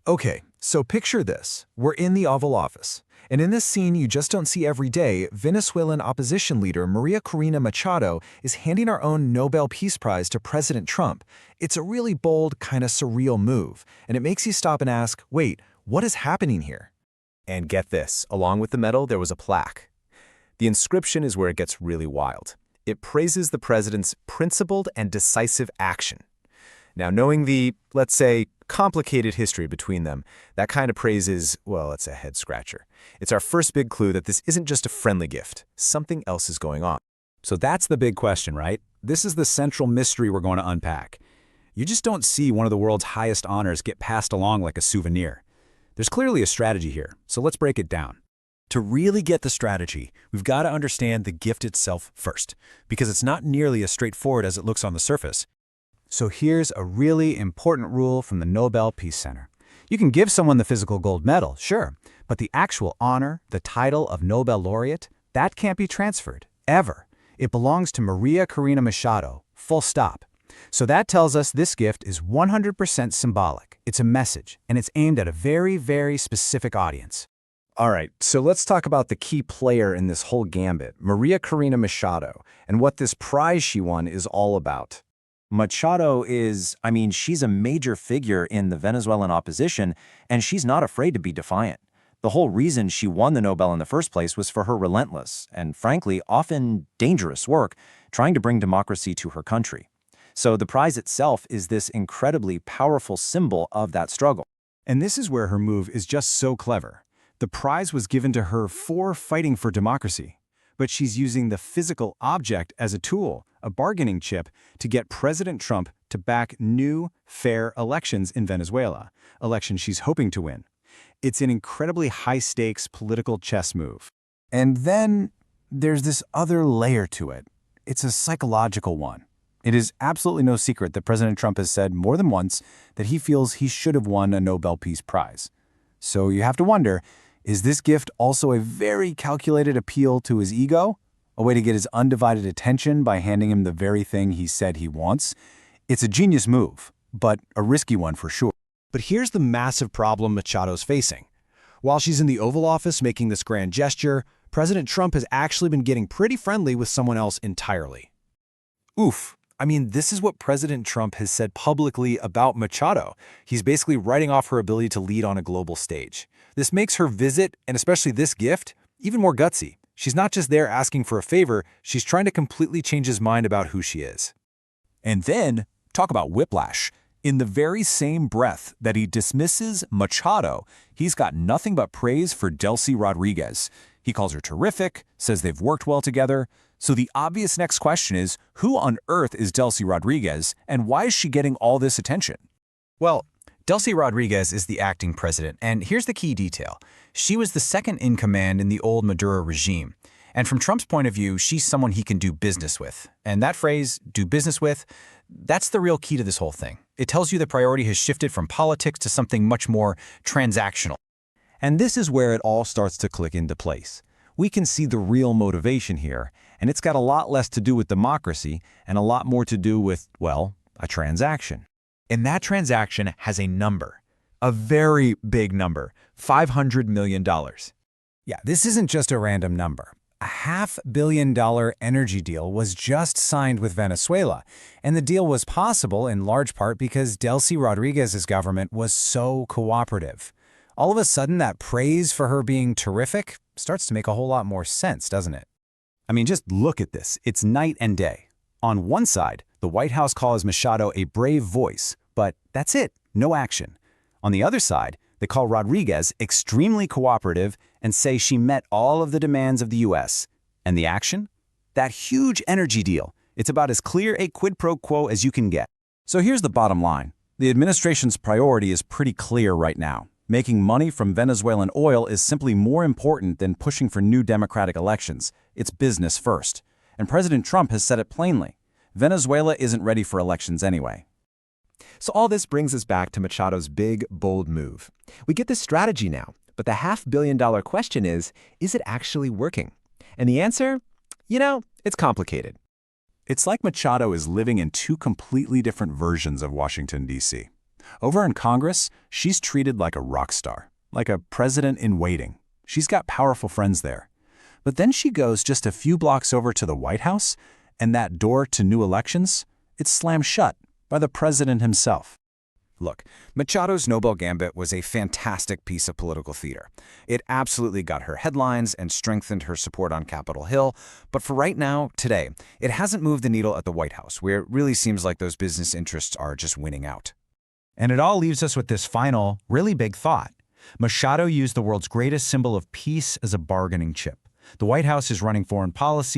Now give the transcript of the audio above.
Okay, so picture this. We're in the Oval Office. And in this scene you just don't see every day, Venezuelan opposition leader María Corina Machado is handing our own Nobel Peace Prize to President Trump. It's a really bold, kind of surreal move, and it makes you stop and ask, wait, what is happening here? And get this, along with the medal, there was a plaque. The inscription is where it gets really wild. It praises the president's principled and decisive action. Now, knowing the, let's say, complicated history between them, that kind of praise is, well, it's a head-scratcher. It's our first big clue that this isn't just a friendly gift. Something else is going on. So that's the big question, right? This is the central mystery we're going to unpack. You just don't see one of the world's highest honors get passed along like a souvenir. There's clearly a strategy here, so let's break it down. To really get the strategy, we've got to understand the gift itself first, because it's not nearly as straightforward as it looks on the surface. So here's a really important rule from the Nobel Peace Center. You can give someone the physical gold medal, sure, but the actual honor, the title of Nobel laureate, that can't be transferred, ever. It belongs to María Corina Machado, full stop. So that tells us this gift is 100% symbolic. It's a message, and it's aimed at a very, very specific audience. All right, so let's talk about the key player in this whole gambit, María Corina Machado, and what this prize she won is all about. Machado is, she's a major figure in the Venezuelan opposition, and she's not afraid to be defiant. The whole reason she won the Nobel in the first place was for her relentless and, frankly, often dangerous work trying to bring democracy to her country. So the prize itself is this incredibly powerful symbol of that struggle. And this is where her move is just so clever. The prize was given to her for fighting for democracy, but she's using the physical object as a tool, a bargaining chip, to get President Trump to back new, fair elections in Venezuela, elections she's hoping to win. It's an incredibly high-stakes political chess move. And then there's this other layer to it. It's a psychological one. It is absolutely no secret that President Trump has said more than once that he feels he should have won a Nobel Peace Prize. So you have to wonder, is this gift also a very calculated appeal to his ego? A way to get his undivided attention by handing him the very thing he said he wants? It's a genius move, but a risky one for sure. But here's the massive problem Machado's facing. While she's in the Oval Office making this grand gesture, President Trump has actually been getting pretty friendly with someone else entirely. Oof. This is what President Trump has said publicly about Machado. He's basically writing off her ability to lead on a global stage. This makes her visit, and especially this gift, even more gutsy. She's not just there asking for a favor, she's trying to completely change his mind about who she is. And then, talk about whiplash. In the very same breath that he dismisses Machado, he's got nothing but praise for Delcy Rodríguez. He calls her terrific, says they've worked well together. So the obvious next question is, who on earth is Delcy Rodríguez, and why is she getting all this attention? Well, Delcy Rodríguez is the acting president, and here's the key detail. She was the second in command in the old Maduro regime. And from Trump's point of view, she's someone he can do business with. And that phrase, do business with, that's the real key to this whole thing. It tells you the priority has shifted from politics to something much more transactional. And this is where it all starts to click into place. We can see the real motivation here, and it's got a lot less to do with democracy and a lot more to do with, well, a transaction. And that transaction has a number. A very big number. $500 million. Yeah, this isn't just a random number. A $500 million energy deal was just signed with Venezuela, and the deal was possible in large part because Delcy Rodríguez's government was so cooperative. All of a sudden, that praise for her being terrific starts to make a whole lot more sense, doesn't it? Just look at this. It's night and day. On one side, the White House calls Machado a brave voice, but that's it, no action. On the other side, they call Rodríguez extremely cooperative and say she met all of the demands of the U.S. And the action? That huge energy deal. It's about as clear a quid pro quo as you can get. So here's the bottom line. The administration's priority is pretty clear right now. Making money from Venezuelan oil is simply more important than pushing for new democratic elections. It's business first. And President Trump has said it plainly. Venezuela isn't ready for elections anyway. So all this brings us back to Machado's big, bold move. We get this strategy now, but the $500 million question is it actually working? And the answer? It's complicated. It's like Machado is living in two completely different versions of Washington, D.C. Over in Congress, she's treated like a rock star, like a president in waiting. She's got powerful friends there. But then she goes just a few blocks over to the White House, and that door to new elections, it's slammed shut by the president himself. Look, Machado's Nobel Gambit was a fantastic piece of political theater. It absolutely got her headlines and strengthened her support on Capitol Hill, but for right now, today, it hasn't moved the needle at the White House, where it really seems like those business interests are just winning out. And it all leaves us with this final, really big thought. Machado used the world's greatest symbol of peace as a bargaining chip. The White House is running foreign policy